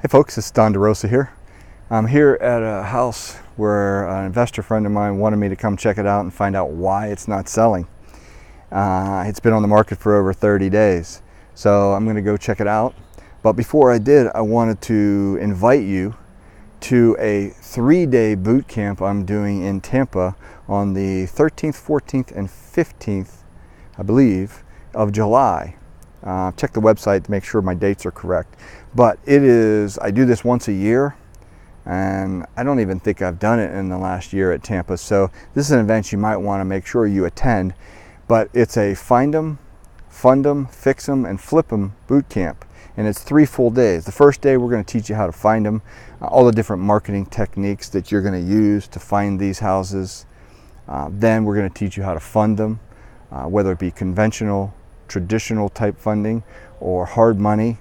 Hey folks, it's Don DeRosa here. I'm here at a house where an investor friend of mine wanted me to come check it out and find out why it's not selling. It's been on the market for over 30 days, so I'm going to go check it out. But before I did, I wanted to invite you to a 3-day boot camp I'm doing in Tampa on the 13th, 14th, and 15th, I believe, of July. Check the website to make sure my dates are correct. But I do this once a year, and I don't even think I've done it in the last year at Tampa. So this is an event you might want to make sure you attend. But it's a find them, fund them, fix them, and flip them boot camp. And it's 3 full days. The first day we're going to teach you how to find them, all the different marketing techniques that you're going to use to find these houses. Then we're going to teach you how to fund them, whether it be conventional, traditional type funding, or hard money,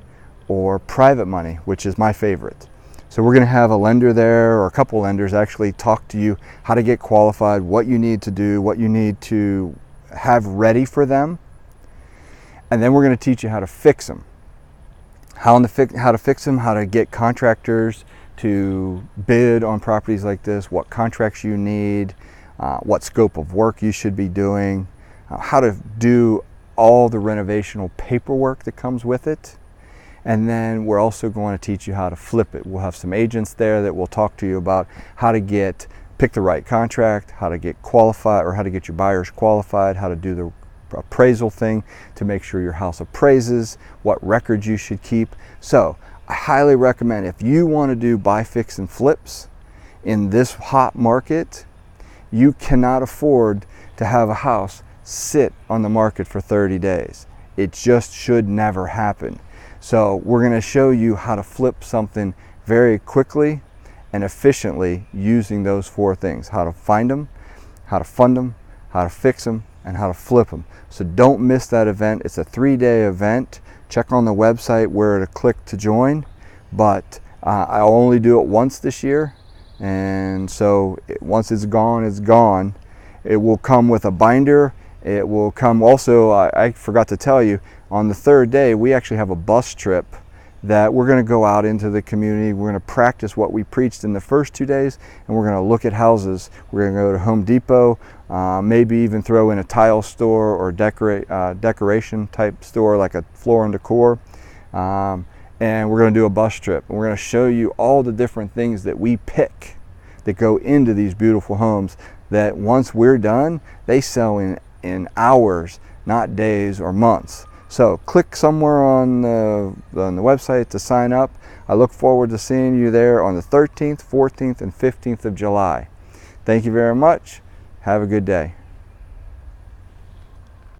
or private money, which is my favorite. So we're going to have a lender there, or a couple lenders actually, talk to you how to get qualified, what you need to do, what you need to have ready for them. And then we're going to teach you how to fix them. How to fix them, how to get contractors to bid on properties like this, what contracts you need, what scope of work you should be doing, how to do all the renovational paperwork that comes with it. And then we're also going to teach you how to flip it. We'll have some agents there that will talk to you about how to pick the right contract, how to get qualified, or how to get your buyers qualified, how to do the appraisal thing to make sure your house appraises, what records you should keep. So I highly recommend, if you want to do buy, fix, and flips in this hot market, you cannot afford to have a house sit on the market for 30 days. It just should never happen. So we're going to show you how to flip something very quickly and efficiently using those 4 things: how to find them, how to fund them, how to fix them, and how to flip them. So don't miss that event. It's a 3-day event. Check on the website where to click to join. But I'll only do it once this year, and so once it's gone, it's gone. It will come with a binder. It will come also, I forgot to tell you, on the 3rd day we actually have a bus trip that we're going to go out into the community. We're going to practice what we preached in the first 2 days, and we're going to look at houses. We're going to go to Home Depot, maybe even throw in a tile store or decoration type store like a Floor and Decor, and we're going to do a bus trip. And we're going to show you all the different things that we pick that go into these beautiful homes that once we're done, they sell in hours, not days or months. So click somewhere on the website to sign up. I look forward to seeing you there on the 13th, 14th, and 15th of July. Thank you very much. Have a good day.